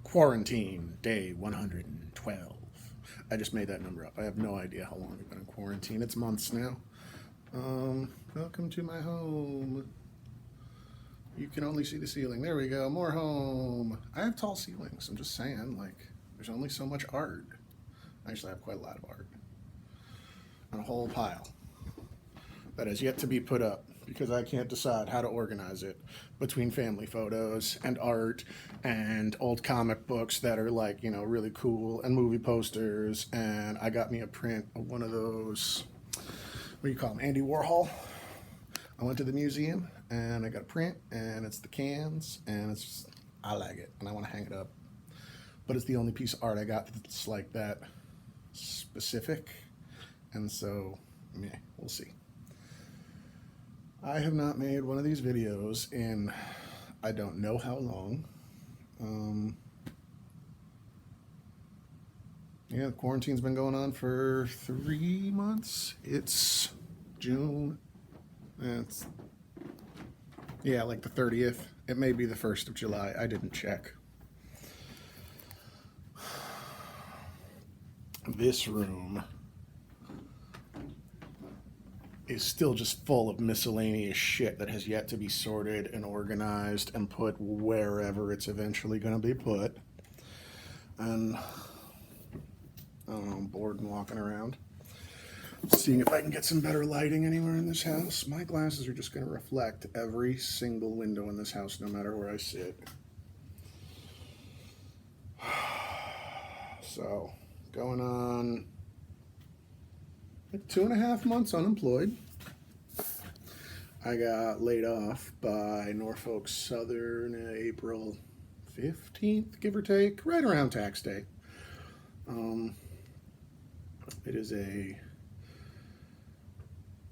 Quarantine, day 112. I just made that number up. I have no idea how long we've been in quarantine. It's months now. Welcome to my home. You can only see the ceiling. There we go. More home. I have tall ceilings. I'm just saying, there's only so much art. I actually have quite a lot of art. And a whole pile that has yet to be put up because I can't decide how to organize it between family photos and art and old comic books that are really cool and movie posters. And I got me a print of one of those, what do you call them, Andy Warhol. I went to the museum and I got a print and it's the cans and I like it and I want to hang it up. But it's the only piece of art I got that's like that specific. And so, we'll see. I have not made one of these videos in I don't know how long. The quarantine's been going on for 3 months. It's June. It's like the 30th. It may be the 1st of July. I didn't check. This room is still just full of miscellaneous shit that has yet to be sorted and organized and put wherever it's eventually going to be put. And I don't know, I'm bored and walking around, seeing if I can get some better lighting anywhere in this house. My glasses are just going to reflect every single window in this house, no matter where I sit. So, going on 2.5 months unemployed. I got laid off by Norfolk Southern April 15th, give or take, right around tax day. It is a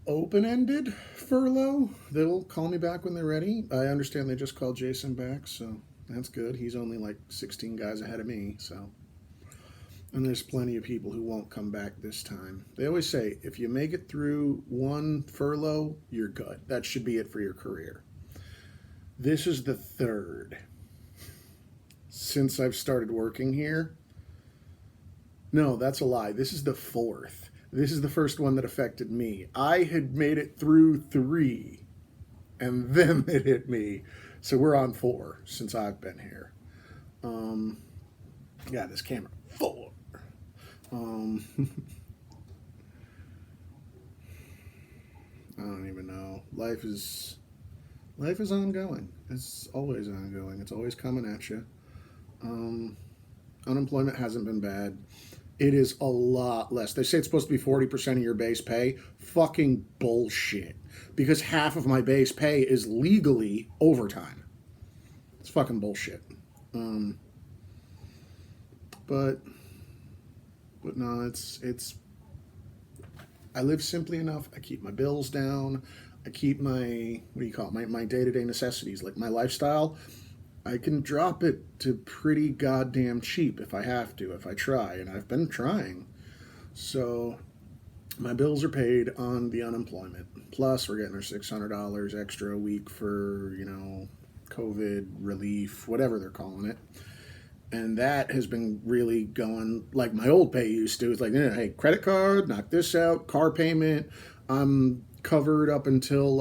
open-ended furlough. They'll call me back when they're ready. I understand they just called Jason back, so that's good. He's only 16 guys ahead of me, so. And there's plenty of people who won't come back this time. They always say, if you make it through one furlough, you're good. That should be it for your career. This is the third since I've started working here. No, that's a lie. This is the fourth. This is the first one that affected me. I had made it through 3, and then it hit me. So we're on 4 since I've been here. This camera. 4. I don't even know. Life is ongoing. It's always ongoing. It's always coming at you. Unemployment hasn't been bad. It is a lot less. They say it's supposed to be 40% of your base pay. Fucking bullshit. Because half of my base pay is legally overtime. It's fucking bullshit. But no, it's. I live simply enough. I keep my bills down. I keep my my day-to-day necessities, like my lifestyle. I can drop it to pretty goddamn cheap if I have to, if I try, and I've been trying. So my bills are paid on the unemployment. Plus, we're getting our $600 extra a week for COVID relief, whatever they're calling it. And that has been really going like my old pay used to. It's hey, credit card, knock this out, car payment. I'm covered up until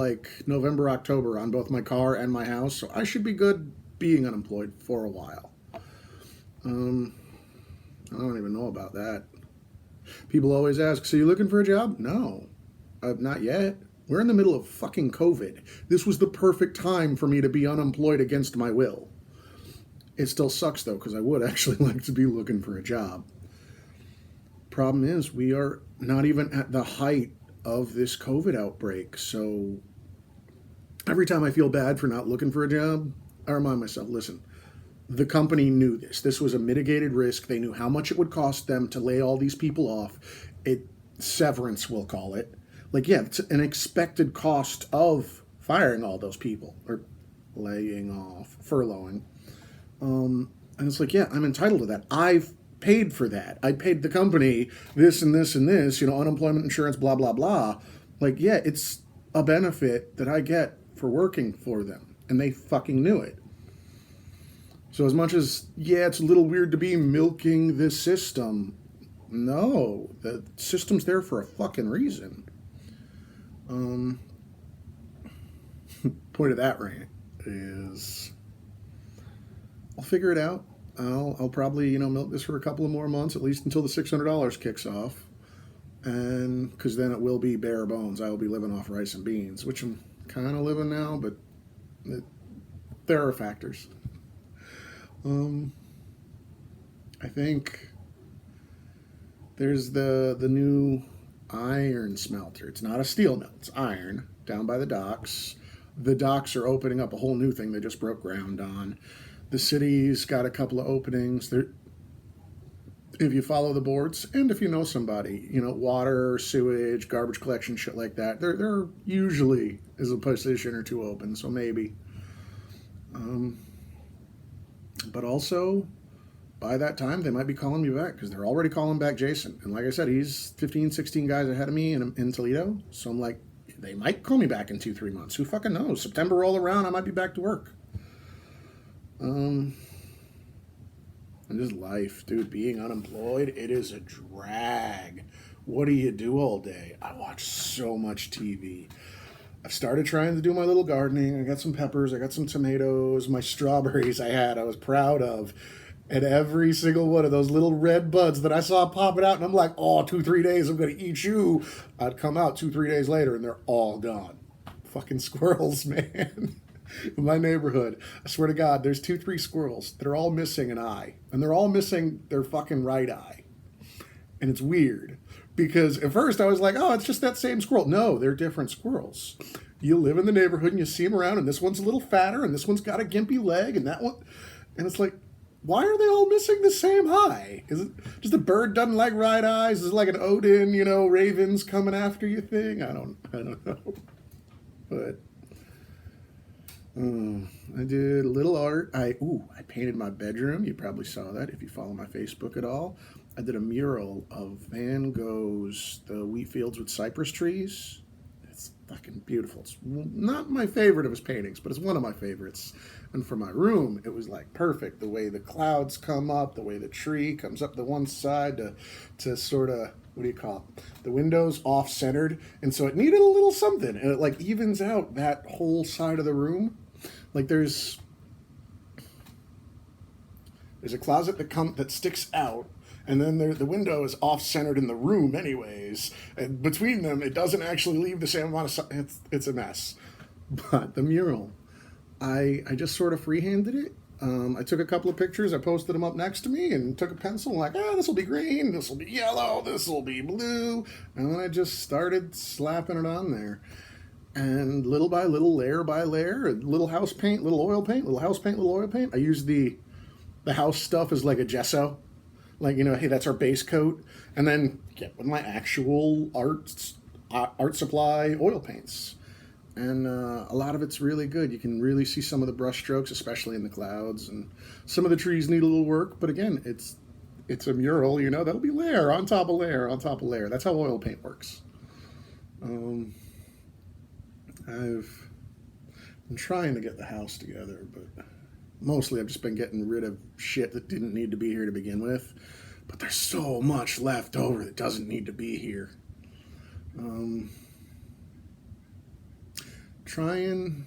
November, October on both my car and my house. So I should be good being unemployed for a while. I don't even know about that. People always ask, so you looking for a job? No, not yet. We're in the middle of fucking COVID. This was the perfect time for me to be unemployed against my will. It still sucks, though, because I would actually like to be looking for a job. Problem is, we are not even at the height of this COVID outbreak. So every time I feel bad for not looking for a job, I remind myself, listen, the company knew this. This was a mitigated risk. They knew how much it would cost them to lay all these people off. Severance, we'll call it. It's an expected cost of firing all those people, or laying off, furloughing. And it's I'm entitled to that. I've paid for that. I paid the company this and this and this, unemployment insurance, blah, blah, blah. It's a benefit that I get for working for them. And they fucking knew it. So as much as, yeah, it's a little weird to be milking this system, no, the system's there for a fucking reason. Um, Point of that rant is I'll figure it out. I'll probably milk this for a couple of more months, at least until the $600 kicks off, and because then it will be bare bones. I will be living off rice and beans, which I'm kind of living now, but it, there are factors. I think there's the new iron smelter. It's not a steel mill; it's iron down by the docks. The docks are opening up a whole new thing they just broke ground on. The city's got a couple of openings. There, if you follow the boards and if you know somebody, water, sewage, garbage collection, shit like that, there usually is a position or two open, so maybe. But also, by that time, they might be calling me back because they're already calling back Jason. And like I said, he's 15, 16 guys ahead of me in Toledo. So I'm like, they might call me back in 2, 3 months. Who fucking knows? September roll around, I might be back to work. And just life, dude. Being unemployed, it is a drag. What do you do all day? I watch so much TV. I've started trying to do my little gardening. I got some peppers, I got some tomatoes, my strawberries I was proud of. And every single one of those little red buds that I saw popping out, and I'm like, oh, 2, 3 days, I'm going to eat you. I'd come out 2, 3 days later, and they're all gone. Fucking squirrels, man. In my neighborhood, I swear to God, there's 2, 3 squirrels that are all missing an eye. And they're all missing their fucking right eye. And it's weird. Because at first I was like, oh, it's just that same squirrel. No, they're different squirrels. You live in the neighborhood and you see them around, and this one's a little fatter, and this one's got a gimpy leg, and that one... And it's like, why are they all missing the same eye? Is it just a bird doesn't like right eyes? Is it like an Odin, ravens coming after you thing? I don't know. But I did a little art. I painted my bedroom. You probably saw that if you follow my Facebook at all. I did a mural of Van Gogh's The Wheat Fields with Cypress Trees. It's fucking beautiful. It's not my favorite of his paintings, but it's one of my favorites. And for my room, it was like perfect. The way the clouds come up, the way the tree comes up the one side to sort of, what do you call it? The window's off-centered. And so it needed a little something. And it like evens out that whole side of the room. Like there's a closet that sticks out. And then the window is off-centered in the room anyways. And between them, it doesn't actually leave the same amount of... It's a mess. But the mural, I just sort of freehanded it. I took a couple of pictures. I posted them up next to me and took a pencil. Like, this will be green. This will be yellow. This will be blue. And then I just started slapping it on there. And little by little, layer by layer, little house paint, little oil paint, little house paint, little oil paint. I used the house stuff as like a gesso. Like, hey, that's our base coat. And then get with my actual art supply oil paints. And a lot of it's really good. You can really see some of the brush strokes, especially in the clouds. And some of the trees need a little work. But again, it's a mural, that'll be layer on top of layer on top of layer. That's how oil paint works. I've been trying to get the house together, but... Mostly I've just been getting rid of shit that didn't need to be here to begin with. But there's so much left over that doesn't need to be here. Trying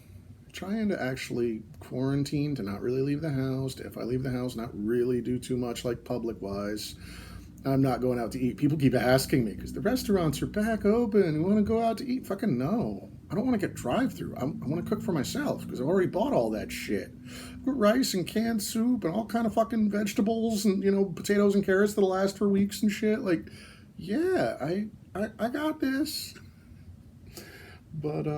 to actually quarantine, to not really leave the house. If I leave the house, not really do too much like public-wise. I'm not going out to eat. People keep asking me, because the restaurants are back open. You want to go out to eat? Fucking no. I don't want to get drive-through. I want to cook for myself, because I've already bought all that shit. I've got rice and canned soup and all kind of fucking vegetables and, potatoes and carrots that'll last for weeks and shit. Like, yeah, I got this. But,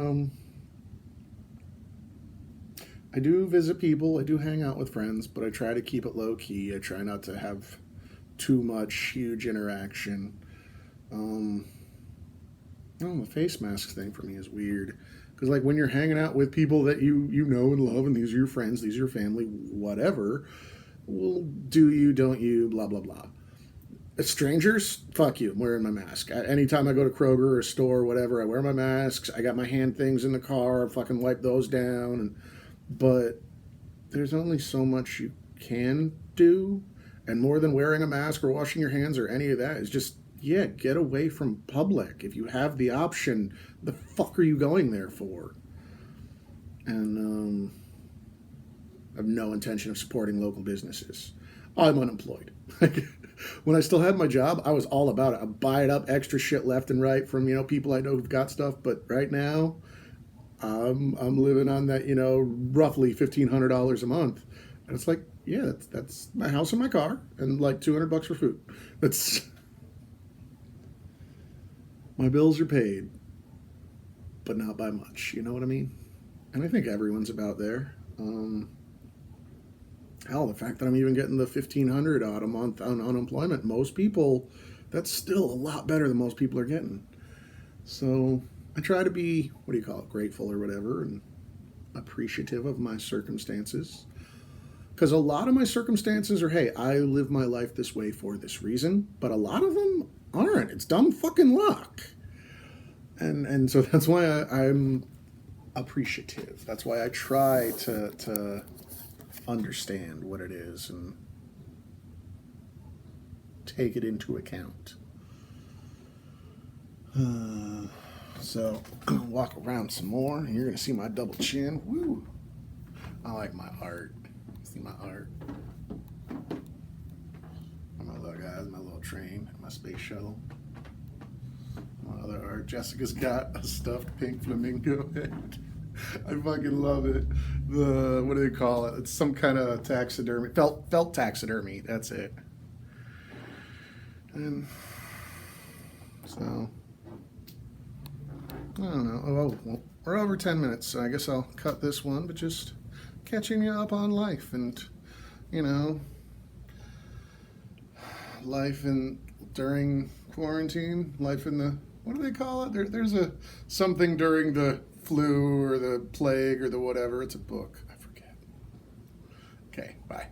I do visit people. I do hang out with friends, but I try to keep it low-key. I try not to have too much huge interaction. The face mask thing for me is weird. Because, like, when you're hanging out with people that you know and love, and these are your friends, these are your family, whatever, well, do you, don't you, blah, blah, blah. As strangers, fuck you, I'm wearing my mask. Anytime I go to Kroger or a store or whatever, I wear my masks. I got my hand things in the car, I fucking wipe those down. But there's only so much you can do, and more than wearing a mask or washing your hands or any of that, is just, yeah, get away from public. If you have the option, the fuck are you going there for? And I have no intention of supporting local businesses. I'm unemployed. When I still had my job, I was all about it. I buy it up extra shit left and right from, people I know who've got stuff. But right now, I'm living on that, roughly $1,500 a month. And it's like, yeah, that's my house and my car and like $200 for food. That's my bills are paid, but not by much. You know what I mean? And I think everyone's about there. Hell, the fact that I'm even getting the $1,500 odd a month on unemployment, most people, that's still a lot better than most people are getting. So I try to be, grateful or whatever, and appreciative of my circumstances. Because a lot of my circumstances are, hey, I live my life this way for this reason, but a lot of them aren't. It's dumb fucking luck. And so that's why I'm appreciative. That's why I try to understand what it is and take it into account. So walk around some more, and you're gonna see my double chin. Woo! I like my art. See my art. My little guys, my little train, my space shuttle. My other art. Jessica's got a stuffed pink flamingo head. I fucking love it. What do they call it? It's some kind of taxidermy. Felt taxidermy. That's it. And so I don't know. Oh, well, we're over 10 minutes, so I guess I'll cut this one, but just catching you up on life and, life during quarantine, life in the, what do they call it? There's something during the flu or the plague or the whatever. It's a book. I forget. Okay, bye.